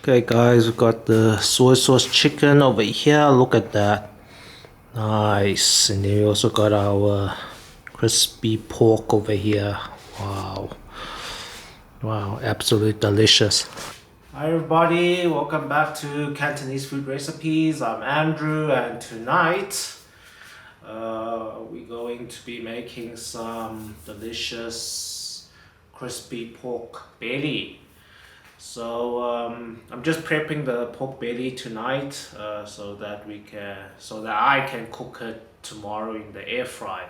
Okay guys, we got the soy sauce chicken over here. Look at that. Nice. And then we also got our crispy pork over here. Wow. Wow, absolutely delicious. Hi everybody, welcome back to Cantonese food recipes. I'm Andrew, and tonight we're going to be making some delicious crispy pork belly. So I'm just prepping the pork belly tonight so that I can cook it tomorrow in the air fryer.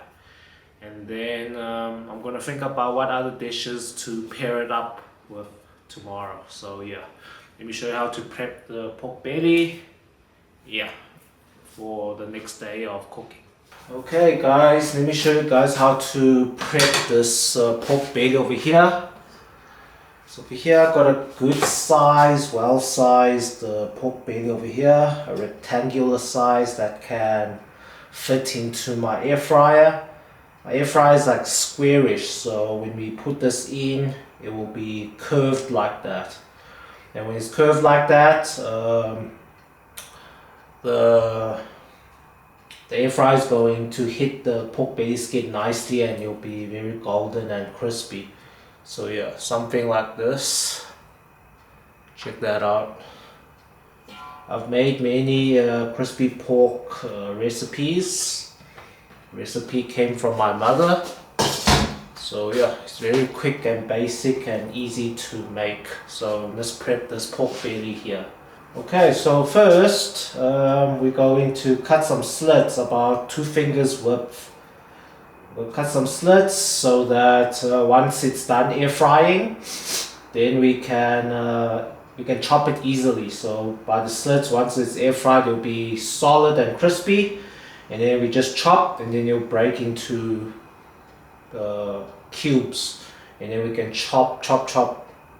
And then I'm gonna think about what other dishes to pair it up with tomorrow. So yeah, let me show you how to prep the pork belly. Yeah, for the next day of cooking. Okay guys, let me show you guys how to prep this pork belly over here. So over here I've got a good size, well-sized pork belly over here, a rectangular size that can fit into my air fryer. My air fryer is like squarish, so when we put this in, it will be curved like that. And when it's curved like that, the air fryer is going to hit the pork belly skin nicely, and it'll be very golden and crispy. So yeah, something like this. Check that out. I've made many crispy pork recipes. Recipe came from my mother. So yeah, it's very quick and basic and easy to make. So let's prep this pork belly here. Okay, so first we're going to cut some slits about 2 fingers width. We'll cut some slits so that once it's done air frying, then we can chop it easily. So by the slits, once it's air fried, it'll be solid and crispy, and then we just chop, and then it'll break into cubes, and then we can chop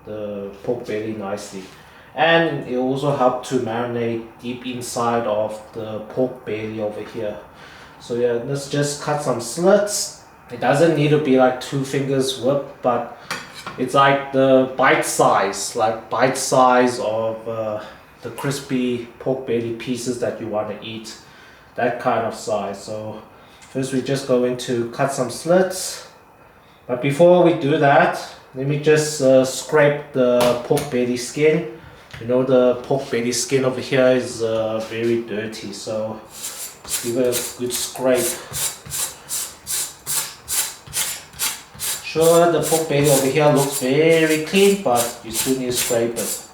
the pork belly nicely. And it also helps to marinate deep inside of the pork belly over here. So yeah, let's just cut some slits. It doesn't need to be like 2 fingers width, but it's like the bite size of the crispy pork belly pieces that you want to eat. That kind of size. So first we're just going to cut some slits. But before we do that, let me just scrape the pork belly skin. You know, the pork belly skin over here is very dirty, so give it a good scrape. Sure, the pork belly over here looks very clean, but you still need to scrape it.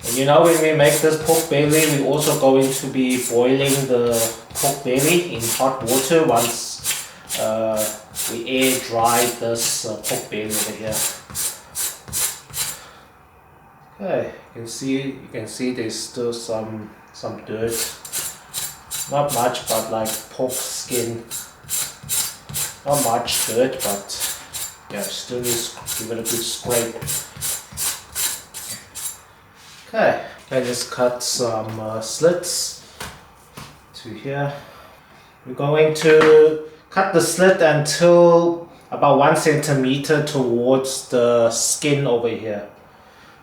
And you know, when we make this pork belly, we're also going to be boiling the pork belly in hot water once we air dry this pork belly over here. Okay, you can see there's still some dirt. Not much, but like pork skin. Not much dirt, but yeah, still need to give it a good scrape. Okay, let's cut some slits to here. We're going to cut the slit until about 1 centimeter towards the skin over here.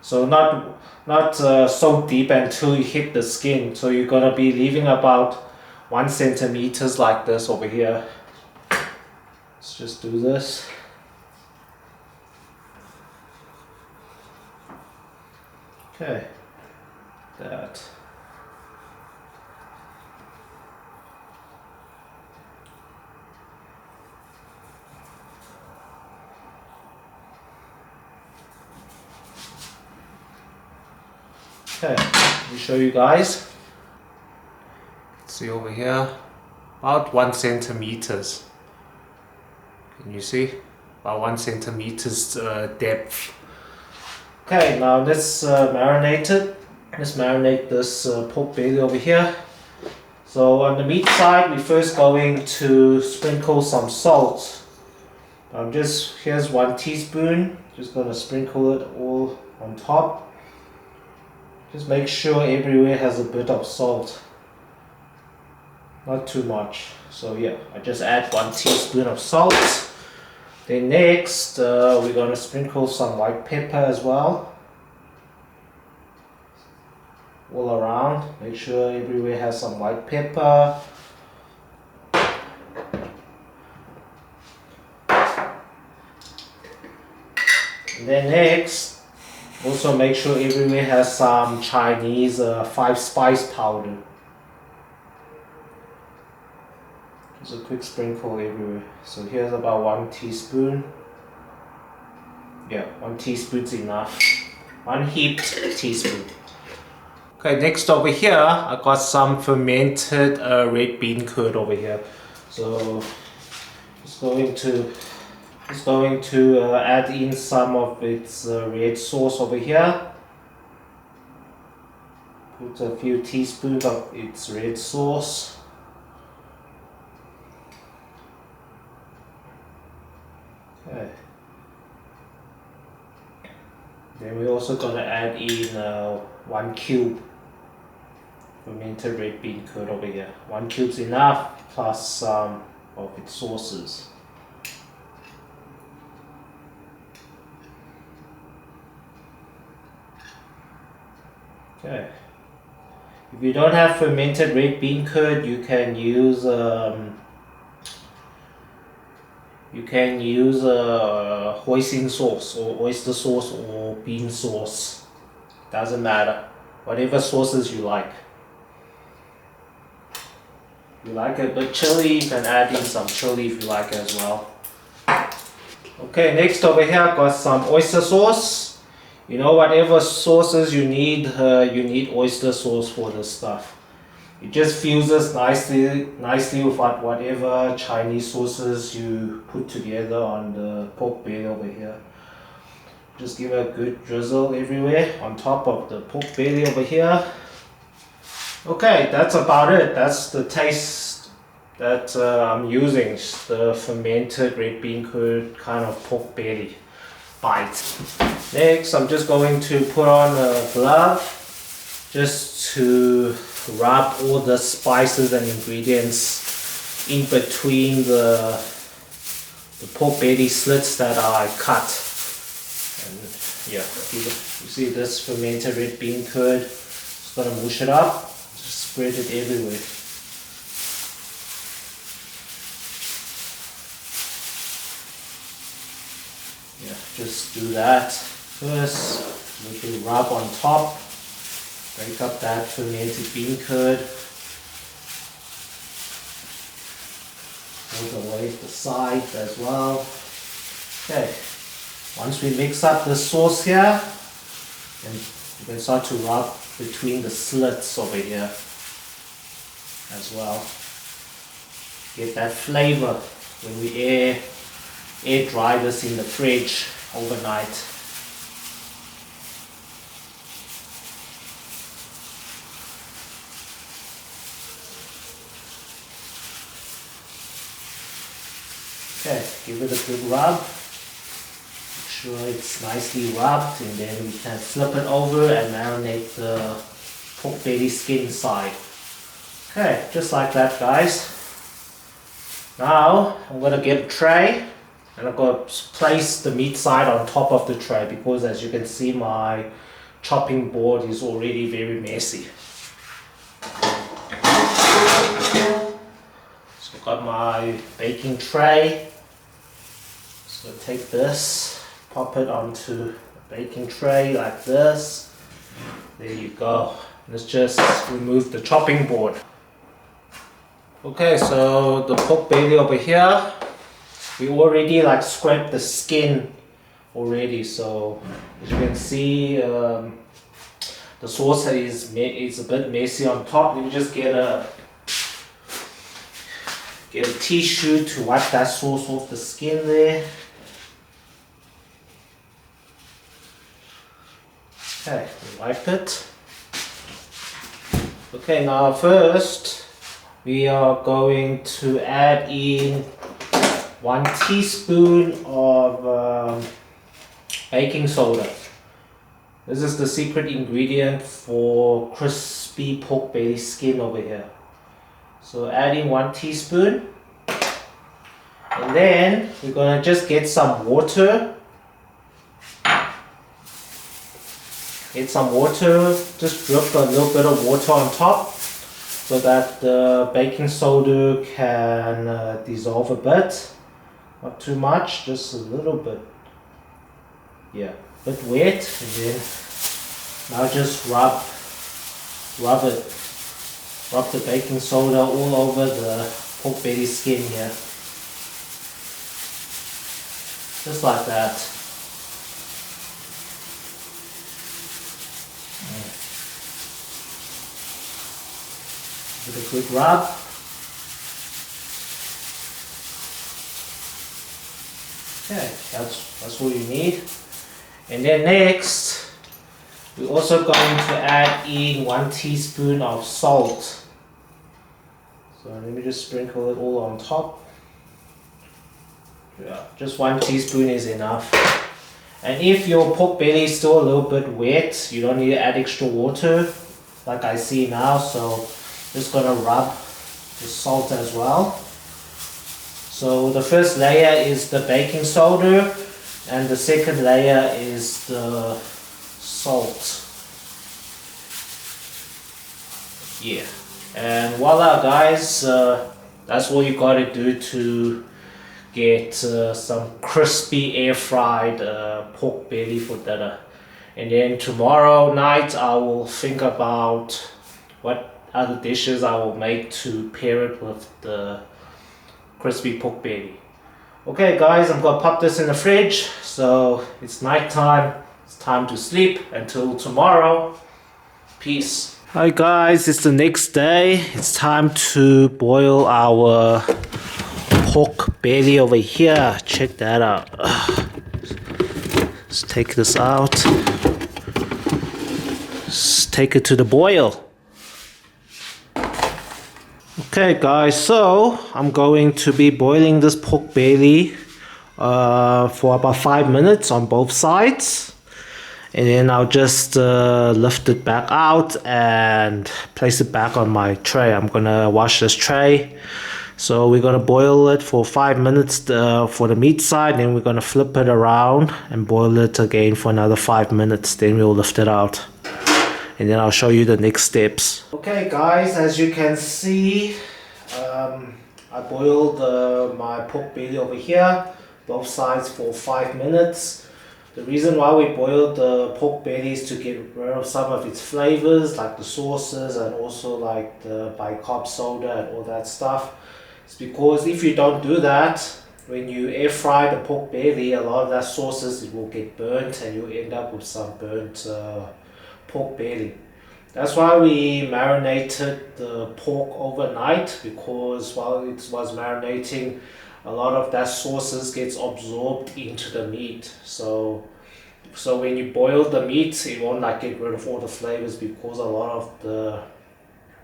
So not so deep until you hit the skin. So you're gonna be leaving about 1 centimeter like this over here. Let's just do this. Okay, that. Okay, let me show you guys. See over here, about 1 centimeters. Can you see? About 1 centimeters depth. Okay, now let's marinate it. Let's marinate this pork belly over here. So on the meat side, we're first going to sprinkle some salt. Here's 1 teaspoon. Just gonna sprinkle it all on top. Just make sure everywhere has a bit of salt. Not too much. So yeah, I just add 1 teaspoon of salt. Then next, we're gonna sprinkle some white pepper as well. all around. Make sure everywhere has some white pepper. And then next, also make sure everywhere has some Chinese 5 spice powder. Just a quick sprinkle everywhere. So here's about 1 teaspoon. Yeah, 1 teaspoon's enough. 1 heaped teaspoon. Okay, next over here, I got some fermented red bean curd over here. So it's going to add in some of its red sauce over here. Put a few teaspoons of its red sauce. Okay. Then we're also going to add in 1 cube fermented red bean curd over here. 1 cube's enough, plus some of its sauces. Okay. If you don't have fermented red bean curd, you can use hoisin sauce or oyster sauce or bean sauce. Doesn't matter. Whatever sauces you like. If you like it a bit chili, you can add in some chili if you like it as well. Okay, next over here I've got some oyster sauce. You know, whatever sauces you need oyster sauce for this stuff. It just fuses nicely with whatever Chinese sauces you put together on the pork belly over here. Just give it a good drizzle everywhere on top of the pork belly over here. Okay, that's about it. That's the taste that I'm using. The fermented red bean curd kind of pork belly bite. Next, I'm just going to put on a glove just to rub all the spices and ingredients in between the pork belly slits that I cut. And yeah, you see this fermented red bean curd. Just gonna mush it up, just spread it everywhere. Yeah, just do that first. Make it rub on top. Break up that fermented bean curd. All the way to the side as well. Okay. Once we mix up the sauce here, then you can start to rub between the slits over here as well. Get that flavor when we air dry this in the fridge overnight. Okay, give it a good rub. Make sure it's nicely rubbed, and then we can flip it over and marinate the pork belly skin side. Okay, just like that, guys. Now I'm gonna get a tray and I'm gonna place the meat side on top of the tray, because as you can see, my chopping board is already very messy. So I've got my baking tray. So take this, pop it onto the baking tray like this. There you go. Let's just remove the chopping board. Okay, so the pork belly over here, we already scraped the skin already. So as you can see, the sauce is a bit messy on top. You just get a tissue to wipe that sauce off the skin there. Okay, wipe it. Okay, now first we are going to add in 1 teaspoon of baking soda. This is the secret ingredient for crispy pork belly skin over here. So add in 1 teaspoon. And then we're going to just get some water. Get some water, just drip a little bit of water on top so that the baking soda can dissolve a bit. Not too much, just a little bit. Yeah, a bit wet, and then now just rub the baking soda all over the pork belly skin here. Just like that. Give it a good rub. Okay, that's all you need. And then next, we're also going to add in 1 teaspoon of salt. So let me just sprinkle it all on top. Yeah, just 1 teaspoon is enough. And if your pork belly is still a little bit wet, you don't need to add extra water like I see now. So just gonna rub the salt as well. So the first layer is the baking soda and the second layer is the salt. Yeah, and voila guys, that's all you gotta do to get some crispy air fried pork belly for dinner. And then tomorrow night I will think about what other dishes I will make to pair it with the crispy pork belly. Okay guys, I'm gonna pop this in the fridge. So it's night time, it's time to sleep. Until tomorrow, peace. Hi guys, it's the next day. It's time to boil our pork belly over here. Check that out. Let's take this out. Let's take it to the boil. Okay guys, so I'm going to be boiling this pork belly for about 5 minutes on both sides, and then I'll just lift it back out and place it back on my tray. I'm gonna wash this tray. So we're gonna boil it for 5 minutes for the meat side, then we're gonna flip it around and boil it again for another 5 minutes, then we'll lift it out. And then I'll show you the next steps. Okay guys, as you can see, I boiled my pork belly over here, both sides for 5 minutes. The reason why we boiled the pork belly is to get rid of some of its flavors, like the sauces and also like the bicarb soda and all that stuff. It's because if you don't do that, when you air fry the pork belly, a lot of that sauces, it will get burnt and you end up with some burnt pork belly. That's why we marinated the pork overnight, because while it was marinating, a lot of that sauces gets absorbed into the meat. So when you boil the meat, it won't like get rid of all the flavors, because a lot of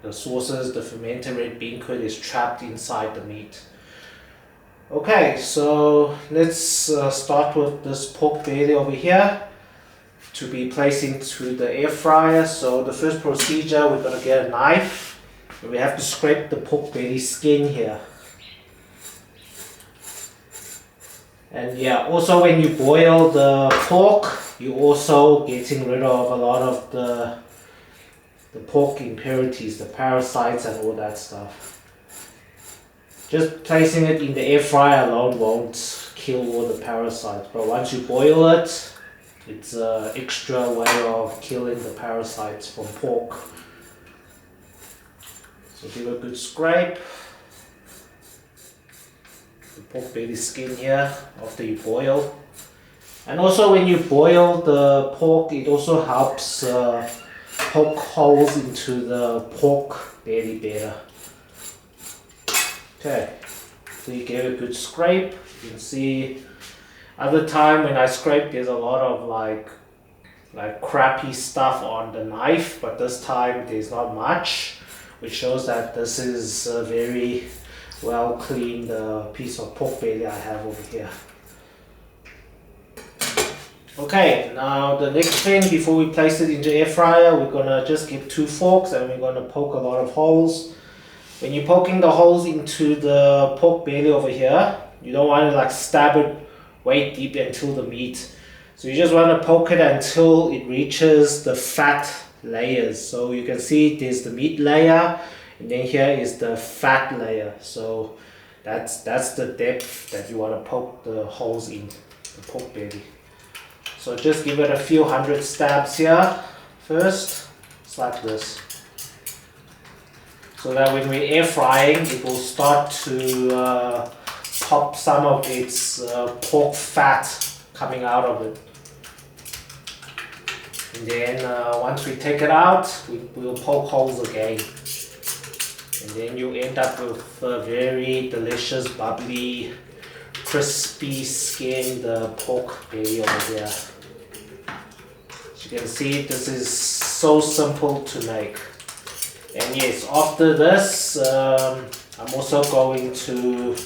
the sauces, the fermented red bean curd is trapped inside the meat. Okay, so let's start with this pork belly over here to be placed into the air fryer. So the first procedure, we're going to get a knife and we have to scrape the pork belly skin here. And yeah, also when you boil the pork, you're also getting rid of a lot of the pork impurities, the parasites and all that stuff. Just placing it in the air fryer alone won't kill all the parasites, but once you boil it, it's an extra way of killing the parasites from pork. So give it a good scrape. The pork belly skin here after you boil. And also when you boil the pork, it also helps poke holes into the pork belly better. Okay, so you give it a good scrape. You can see other time when I scrape, there's a lot of like crappy stuff on the knife, but this time there's not much, which shows that this is a very well cleaned piece of pork belly I have over here. Okay, now the next thing before we place it into air fryer, we're gonna just get 2 forks and we're gonna poke a lot of holes. When you're poking the holes into the pork belly over here, you don't want to like stab it way deep until the meat. So you just want to poke it until it reaches the fat layers. So you can see there's the meat layer, and then here is the fat layer. So that's the depth that you want to poke the holes in the pork belly. So just give it a few hundred stabs here first, just like this. So that when we're air frying, it will start to pop some of its pork fat coming out of it. And then once we take it out, we'll poke holes again. And then you end up with a very delicious, bubbly, crispy skinned pork belly over here. As you can see, this is so simple to make. And yes, after this, I'm also going to,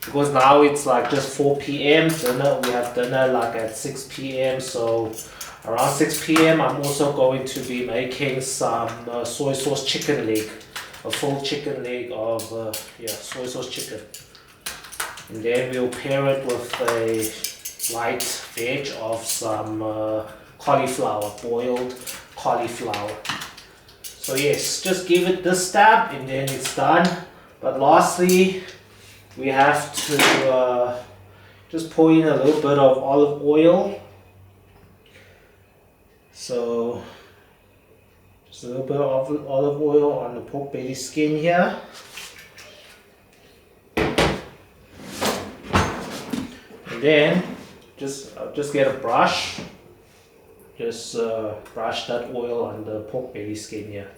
because now it's like just 4 p.m. dinner, we have dinner like at 6 p.m. So around 6 p.m. I'm also going to be making some soy sauce chicken leg, a full chicken leg of soy sauce chicken. And then we'll pair it with a light veg of some cauliflower, boiled cauliflower. So yes, just give it this stab and then it's done. But lastly, we have to just pour in a little bit of olive oil. So just a little bit of olive oil on the pork belly skin here. And then just get a brush. Just brush that oil on the pork belly skin here.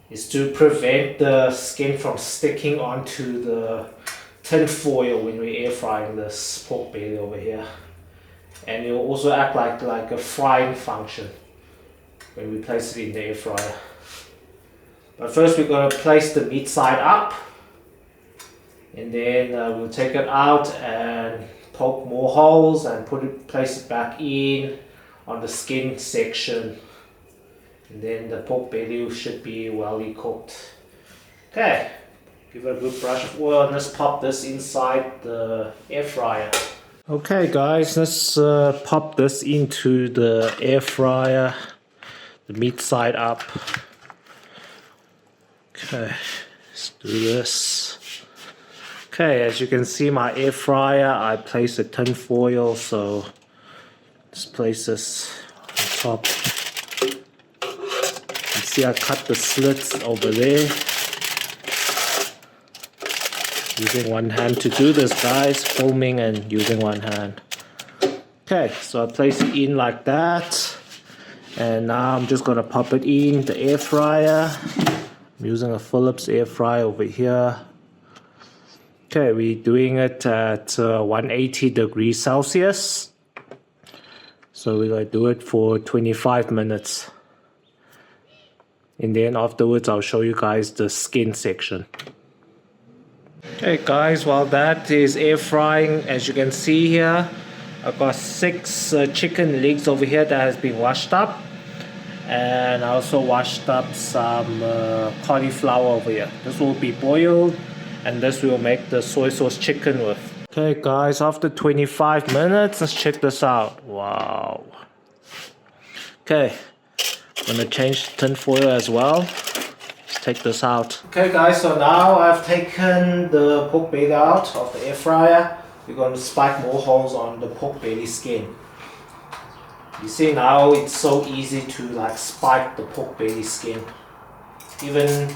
It's to prevent the skin from sticking onto the tin foil when we're air frying this pork belly over here. And it will also act like a frying function when we place it in the air fryer. But first we're going to place the meat side up, and then we'll take it out and poke more holes and place it back in on the skin section, and then the pork belly should be well cooked. Okay, give it a good brush of oil and let's pop this inside the air fryer. Okay guys, let's pop this into the air fryer, the meat side up. Okay, let's do this. Okay, as you can see, my air fryer, I placed a tin foil, so let's place this on top. You see I cut the slits over there. Using one hand to do this, guys, filming and using one hand. Okay, so I place it in like that. And now I'm just gonna pop it in the air fryer. I'm using a Philips air fryer over here. Okay, we're doing it at 180 degrees Celsius. So we're going to do it for 25 minutes. And then afterwards I'll show you guys the skin section. Okay guys, while that is air frying, as you can see here, I've got 6 chicken legs over here that has been washed up. And I also washed up some cauliflower over here. This will be boiled, and this will make the soy sauce chicken with. Okay guys, after 25 minutes, let's check this out. Wow. Okay, I'm gonna change the tin foil as well. Let's take this out. Okay guys, so now I've taken the pork belly out of the air fryer. We're gonna spike more holes on the pork belly skin. You see now it's so easy to like spike the pork belly skin. Even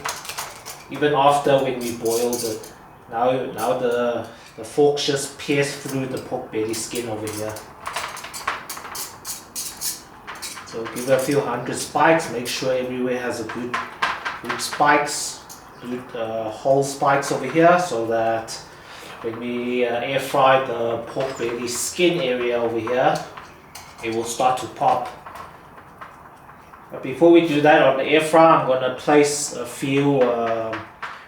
after when we boiled it. Now the fork just pierced through the pork belly skin over here. So give it a few hundred spikes, make sure everywhere has a good spikes, good whole spikes over here, so that when we air fry the pork belly skin area over here, it will start to pop. But before we do that on the air fryer, I'm going to place a few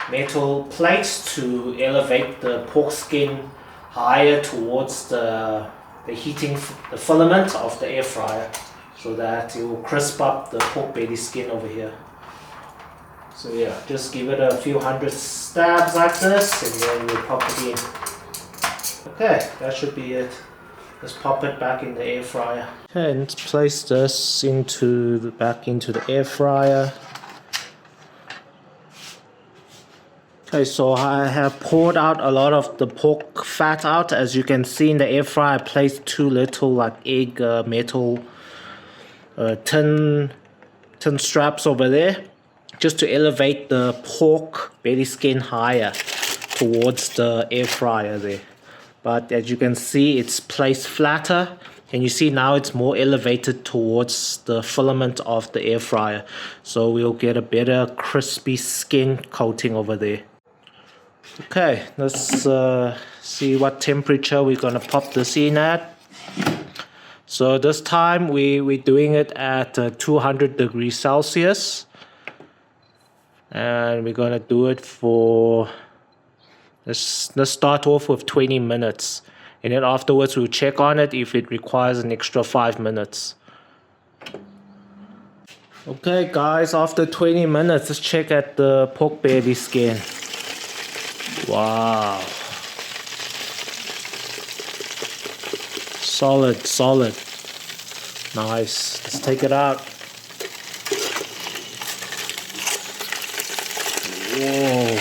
metal plates to elevate the pork skin higher towards the heating the filament of the air fryer, so that it will crisp up the pork belly skin over here. So yeah, just give it a few hundred stabs like this, and then we'll pop it in. Okay, that should be it. Let's pop it back in the air fryer. Okay, let's place this back into the air fryer. Okay, so I have poured out a lot of the pork fat out. As you can see in the air fryer, I placed 2 little like egg metal tin straps over there, just to elevate the pork belly skin higher towards the air fryer there. But as you can see, it's placed flatter, and you see now it's more elevated towards the filament of the air fryer, so we'll get a better crispy skin coating over there. Okay, let's see what temperature we're gonna pop this in at. So this time we're doing it at 200 degrees Celsius, and we're gonna do it for, let's start off with 20 minutes, and then afterwards we'll check on it if it requires an extra 5 minutes. Okay guys, after 20 minutes, let's check at the pork belly skin. Wow, solid, nice. Let's take it out. Whoa,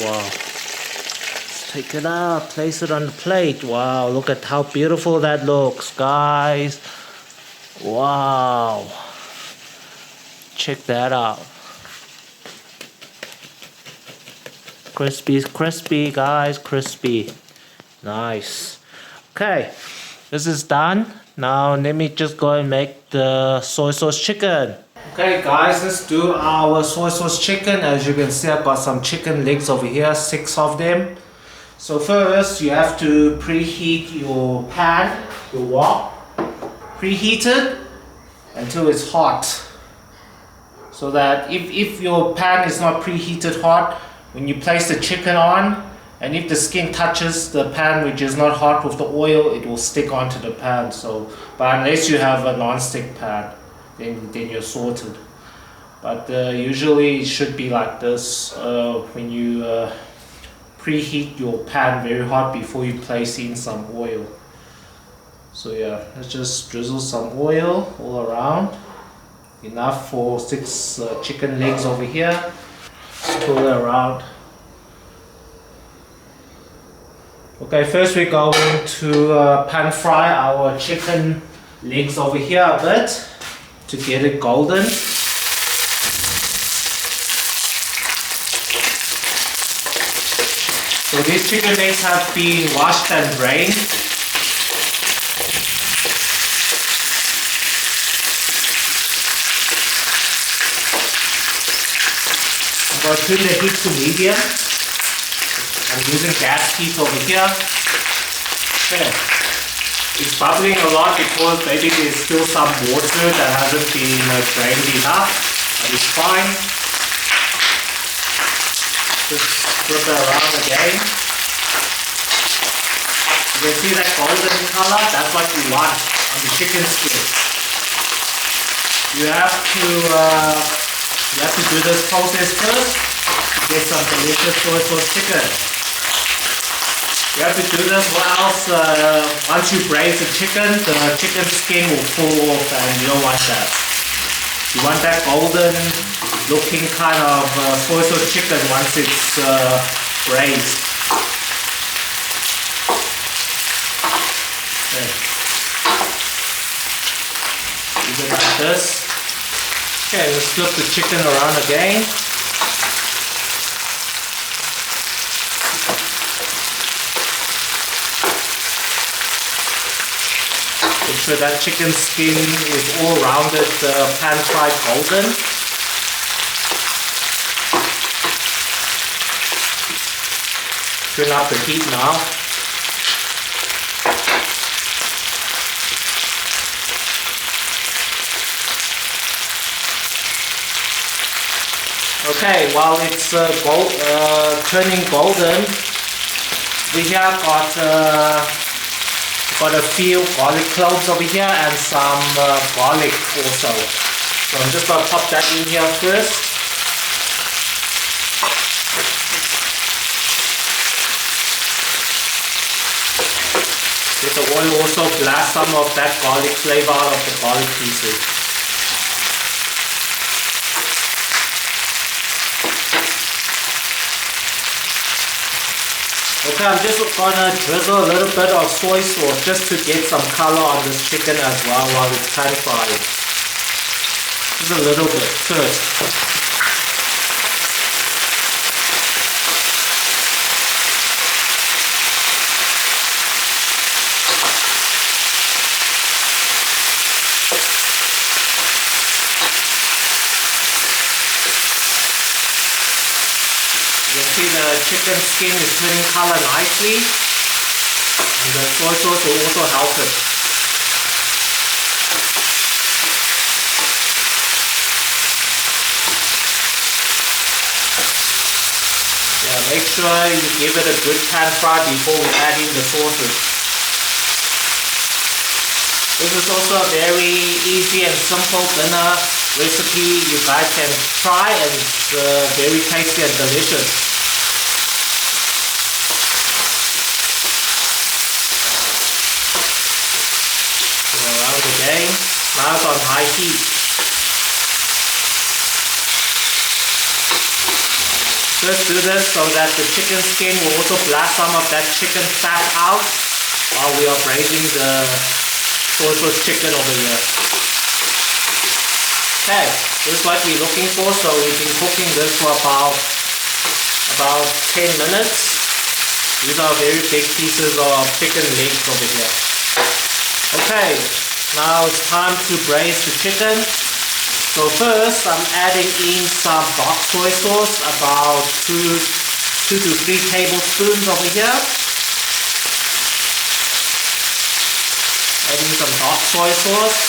wow. Let's take it out, place it on the plate. Wow, look at how beautiful that looks, guys. Wow, check that out. Crispy guys, crispy. Nice. Okay, this is done. Now let me just go and make the soy sauce chicken. Okay guys, let's do our soy sauce chicken. As you can see, I've got some chicken legs over here, 6 of them. So first you have to preheat your pan, your wok. Preheat it until it's hot. So that if your pan is not preheated hot, when you place the chicken on, and if the skin touches the pan which is not hot with the oil, it will stick onto the pan. So, but unless you have a non-stick pan, then you're sorted. But usually it should be like this when you preheat your pan very hot before you place in some oil. So yeah, let's just drizzle some oil all around. Enough for 6 chicken legs over here. Pull it around. Okay, first we're going to pan fry our chicken legs over here a bit to get it golden. So these chicken legs have been washed and drained. I'm going to turn the heat to medium. I'm using gas heat over here. Okay. It's bubbling a lot because maybe there's still some water that hasn't been drained enough, but it's fine. Just flip it around again. You can see that golden color, that's what you want on the chicken skin. You have to do this process first to get some delicious soy sauce chicken. You have to do this or else once you braise the chicken skin will fall off, and you don't want that. You want that golden looking kind of soy sauce chicken once it's braised. Okay. Leave it like this. Okay, let's flip the chicken around again. Make sure that chicken skin is all rounded, pan fried golden. Turn up the heat now. Okay, while it's turning golden, we have got a few garlic cloves over here and some garlic also. So I'm just going to pop that in here first. Let the oil also blast some of that garlic flavor out of the garlic pieces. Okay, I'm just gonna drizzle a little bit of soy sauce just to get some color on this chicken as well while it's pan fried. Just a little bit first. You can see the chicken skin is turning color nicely, and the soy sauce will also help it. Yeah, make sure you give it a good pan fry before we add in the sauces. This is also a very easy and simple dinner recipe you guys can try, and it's very tasty and delicious. So around again, now it's on high heat. Just do this so that the chicken skin will also blast some of that chicken fat out while we are braising the soy sauce chicken over here. Okay, this is what we're looking for. So we've been cooking this for about 10 minutes. These are very big pieces of chicken legs over here. Okay, now it's time to braise the chicken. So first I'm adding in some dark soy sauce, about 2 to 3 tablespoons over here. Adding some dark soy sauce.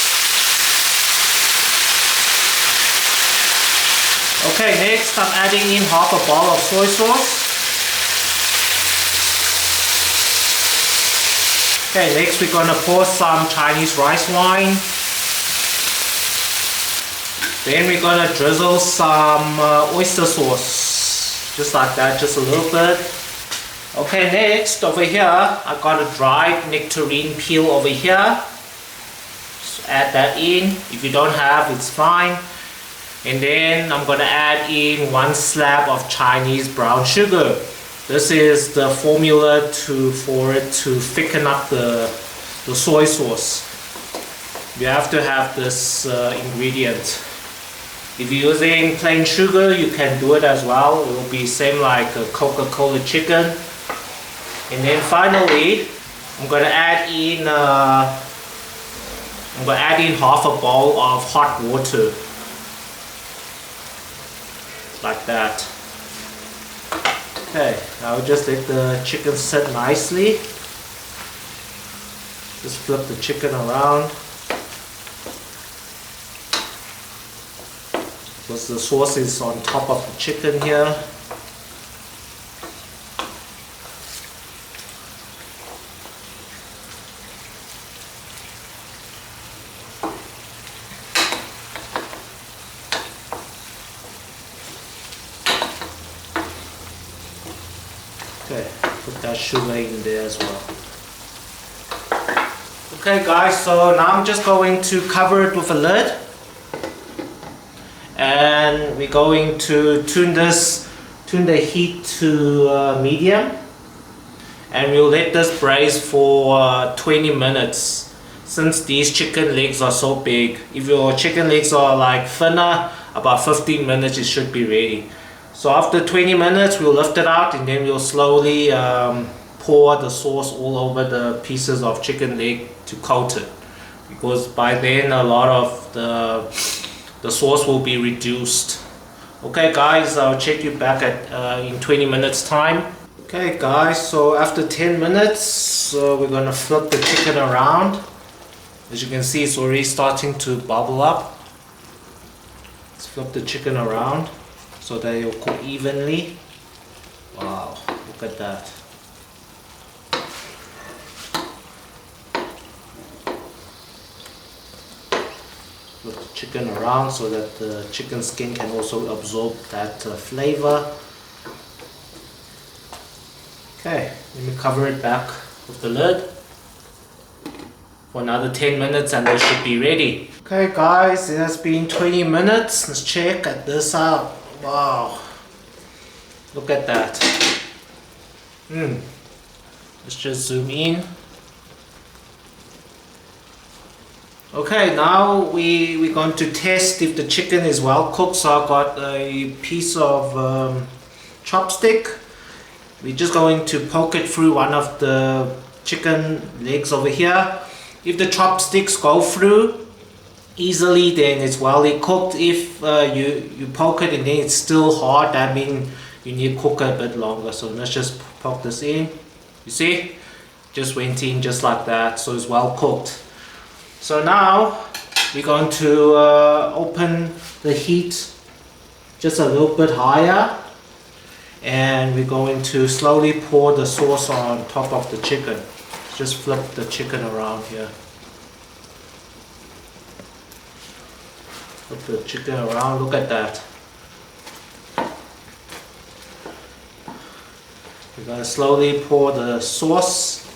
Okay, next I'm adding in half a bowl of soy sauce. Okay, next we're gonna pour some Chinese rice wine. Then we're gonna drizzle some oyster sauce, just like that, just a little bit. Okay, next over here I got a dried nectarine peel over here. Just add that in. If you don't have, it's fine. And then I'm gonna add in 1 slab of Chinese brown sugar. This is the formula for it to thicken up the soy sauce. You have to have this ingredient. If you're using plain sugar, you can do it as well. It will be same like a Coca-Cola chicken. And then finally, I'm gonna add in half a bowl of hot water. Like that. Okay, now just let the chicken sit nicely. Just flip the chicken around. Because the sauce is on top of the chicken here. Okay, put that sugar in there as well. Okay guys, so now I'm just going to cover it with a lid. And we're going to tune the heat to medium. And we'll let this braise for 20 minutes. Since these chicken legs are so big, if your chicken legs are like thinner, about 15 minutes it should be ready. So after 20 minutes we'll lift it out, and then we'll slowly pour the sauce all over the pieces of chicken leg to coat it, because by then a lot of the sauce will be reduced. Okay guys, I'll check you back at in 20 minutes time. Okay guys, so after 10 minutes we're gonna flip the chicken around. As you can see, it's already starting to bubble up. Let's flip the chicken around so that it will cook evenly. Wow, look at that. Flip the chicken around so that the chicken skin can also absorb that flavor. Okay, let me cover it back with the lid. for another 10 minutes and they should be ready. Okay guys, it has been 20 minutes. Let's check at this out. Wow. Look at that. Let's just zoom in. Okay, now we're going to test if the chicken is well cooked. So I got a piece of chopstick. We're just going to poke it through one of the chicken legs over here. If the chopsticks go through easily, then it's well cooked. If you poke it and then it's still hard, that means you need to cook it a bit longer. So let's just poke this in. You see? Just went in just like that, so it's well cooked. So now we're going to open the heat just a little bit higher, and we're going to slowly pour the sauce on top of the chicken. Just flip the chicken around here. Flip the chicken around, look at that. We're going to slowly pour the sauce,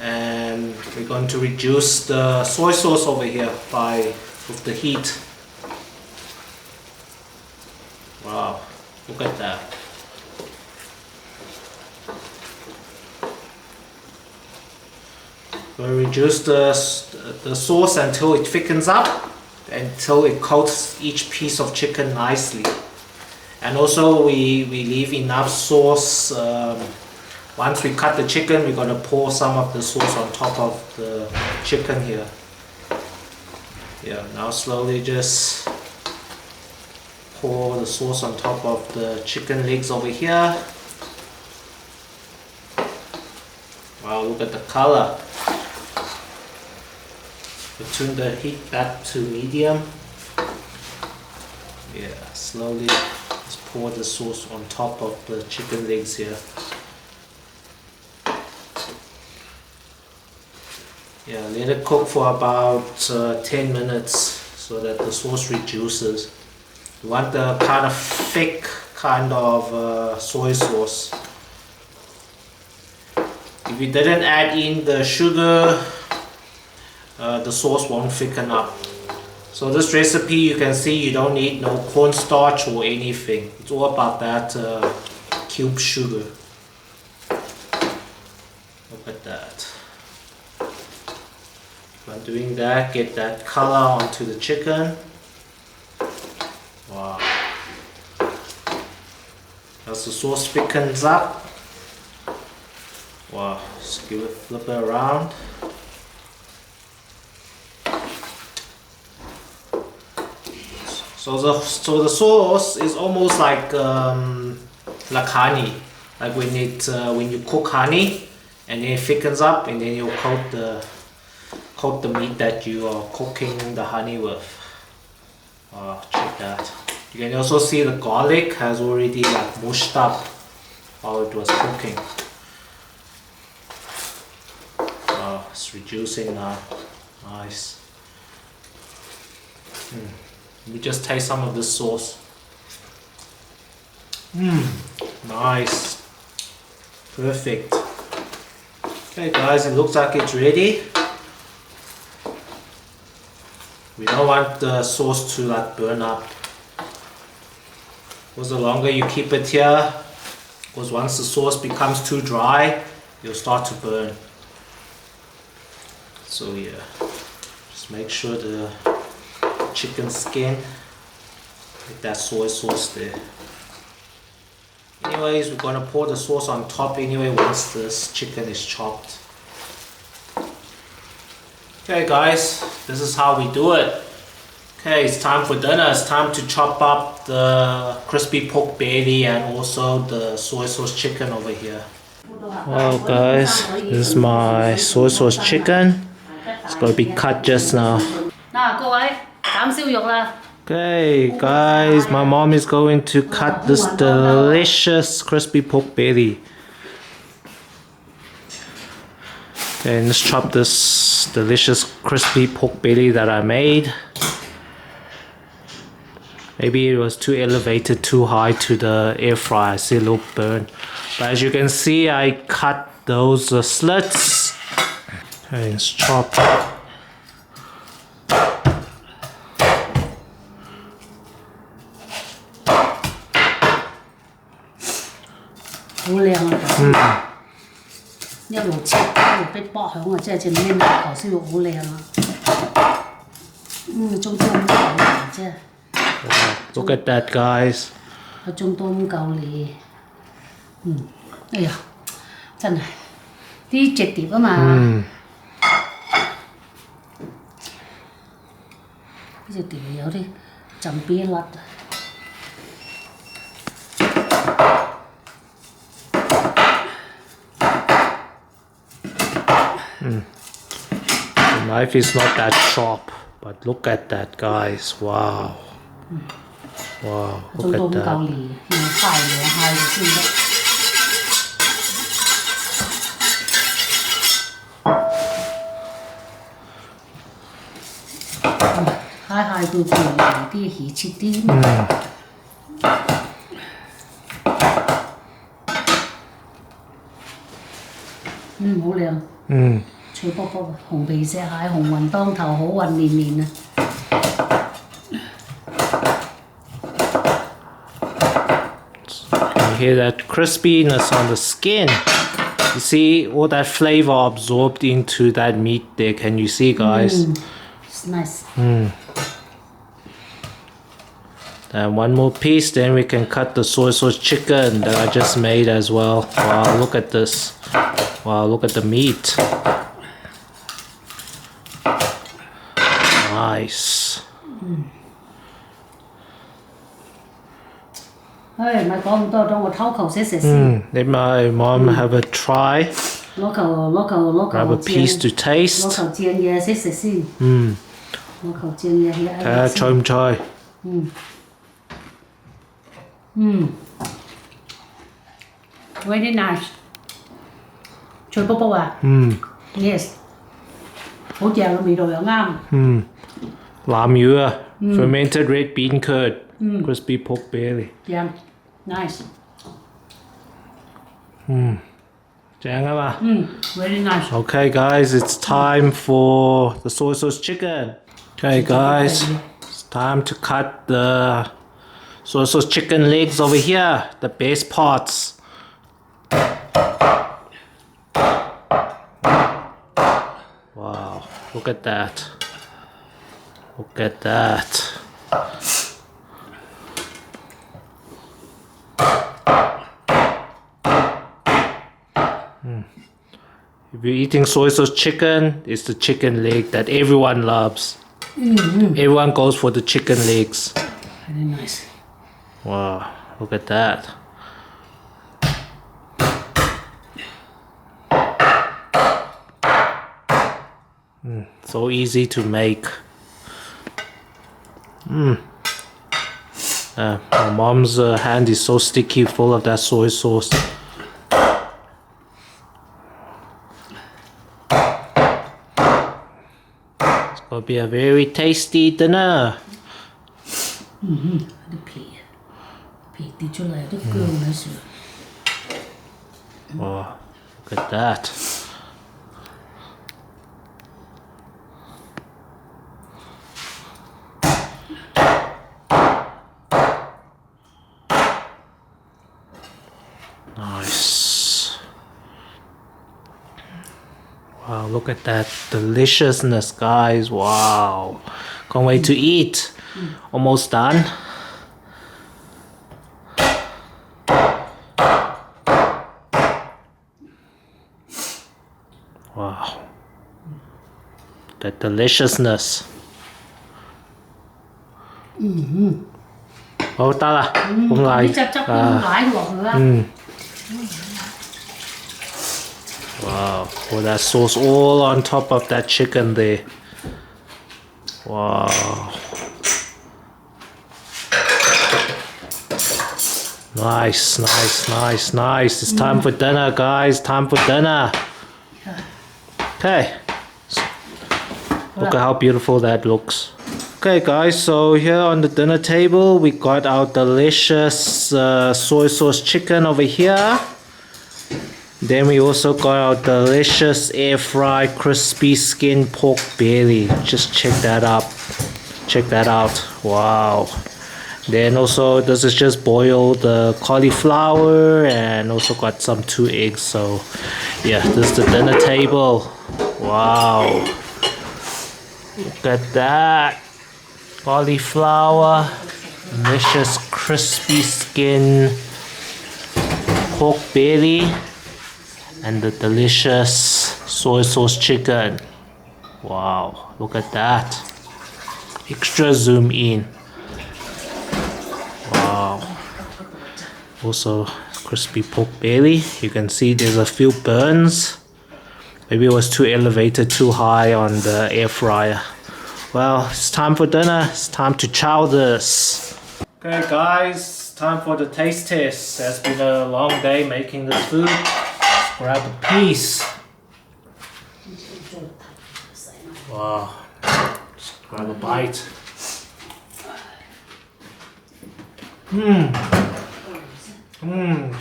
and we're going to reduce the soy sauce over here with the heat. Wow, look at that. We'll reduce the sauce until it thickens up, until it coats each piece of chicken nicely. And also we leave enough sauce. Once we cut the chicken, we're going to pour some of the sauce on top of the chicken here. Yeah, now slowly just pour the sauce on top of the chicken legs over here. Wow, look at the color. We turn the heat back to medium. Yeah, slowly just pour the sauce on top of the chicken legs here. Yeah, let it cook for about 10 minutes so that the sauce reduces. You want the kind of thick kind of soy sauce. If you didn't add in the sugar, the sauce won't thicken up. So this recipe, you can see you don't need no cornstarch or anything. It's all about that cube sugar. Look at that. By doing that, get that color onto the chicken. Wow. As the sauce thickens up, wow, just give it, flip it around. So the sauce is almost like honey, like when you cook honey, and then it thickens up, and then you coat the meat that you are cooking the honey with. Wow, check that. You can also see the garlic has already like mushed up while it was cooking. Wow, it's reducing now. Nice. Let me just taste some of this sauce. Nice. Perfect. Okay guys, it looks like it's ready. We don't want the sauce to like burn up. Because the longer you keep it here, because once the sauce becomes too dry, it'll start to burn. So yeah, just make sure the chicken skin with that soy sauce there. Anyways, we're gonna pour the sauce on top anyway once this chicken is chopped. Okay guys, this is how we do it. Okay, it's time for dinner. It's time to chop up the crispy pork belly and also the soy sauce chicken over here. Well guys, this is my soy sauce chicken. It's gonna be cut just now. Okay guys, my mom is going to cut this delicious crispy pork belly. Okay, let's chop this delicious crispy pork belly that I made. Maybe it was too elevated, too high to the air fryer. I see a little burn. But as you can see, I cut those slits. Okay, let's chop. 好靚啊！一路切一路逼卜響啊！即係隻咩頭先肉好靚啊！中都咁夠嚟啫。Look at that, guys. 個中都咁夠嚟。哎呀，真係啲直碟啊嘛。呢隻碟有啲浸邊甩啊！The knife is not that sharp, but look at that, guys. Wow. Wow, 中 look 都 at 咁夠 that. 嚟，要揩兩揩佢先得。揩揩到佢嚟啲起切啲。好靚。脆卜卜啊！紅皮石蟹，紅雲當頭，好運連連啊！ You hear that crispiness on the skin? You see all that flavor absorbed into that meat there. Can you see, guys? It's nice. And one more piece, then we can cut the soy sauce chicken that I just made as well. Wow, look at this. Wow, look at the meat. Nice. 唉，咪講咁多，等我偷球食食先。Let my mom have a try. 攞球 Grab a piece to 攞 taste. 球正嘢食食先。攞球正嘢起睇下脆唔脆？Very nice。脆卜卜啊！Yes。好正嘅味道又啱。南乳啊，fermented red bean curd, crispy pork belly. 正 ，nice。正啊嘛。Very nice。 Okay, guys, it's time for the soy sauce chicken. Okay, guys, it's time to cut the soy sauce chicken legs over here, the best parts. Wow, look at that. Look at that. If you're eating soy sauce chicken, it's the chicken leg that everyone loves. Everyone goes for the chicken legs. Very nice。 Wow, look at that. So easy to make. My mom's hand is so sticky, full of that soy sauce. It's gonna be a very tasty dinner. 啲皮跌出嚟都薑喺上。Wow, look at that. Nice. Wow, look at that deliciousness, guys. Wow. Can't wait to eat. Almost done. Wow. That deliciousness. 好得啦，咁奶呢隻汁都奶落去啦。Wow, pour that sauce all on top of that chicken there. Wow. Nice, nice, nice, nice. It's time for dinner, guys. Time for dinner. Okay. Look at how beautiful that looks. Okay, guys, so here on the dinner table, we got our delicious soy sauce chicken over here. Then we also got our delicious air fried crispy skin pork belly. Just check that out. Check that out. Wow. Then also this is just boiled cauliflower and also got some 2 eggs. So yeah, this is the dinner table. Wow. Look at that. Cauliflower. Delicious crispy skin pork belly. And the delicious soy sauce chicken. Wow, look at that. Extra zoom in. Wow. Also crispy pork belly. You can see there's a few burns. Maybe it was too elevated, too high on the air fryer. Well, it's time for dinner. It's time to chow this. Okay guys, time for the taste test. It's been a long day making this food. Let's grab a piece. Wow. Just grab a bite.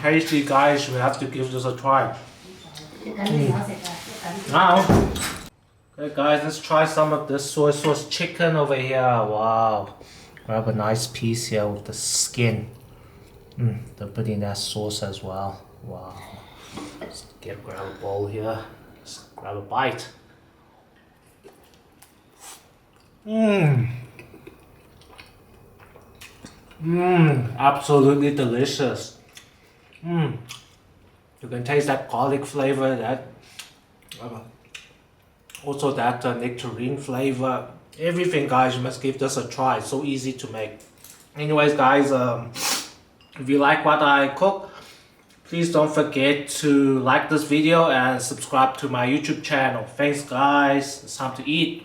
Tasty guys, we have to give this a try. Now, okay guys, let's try some of this soy sauce chicken over here. Wow. Grab a nice piece here with the skin. They're putting that sauce as well. Wow. Let's grab a bowl here. Let's grab a bite. Absolutely delicious. You can taste that garlic flavor, that also that nectarine flavor. Everything guys, you must give this a try. It's so easy to make. Anyways guys, if you like what I cook, please don't forget to like this video and subscribe to my YouTube channel. Thanks guys, it's time to eat.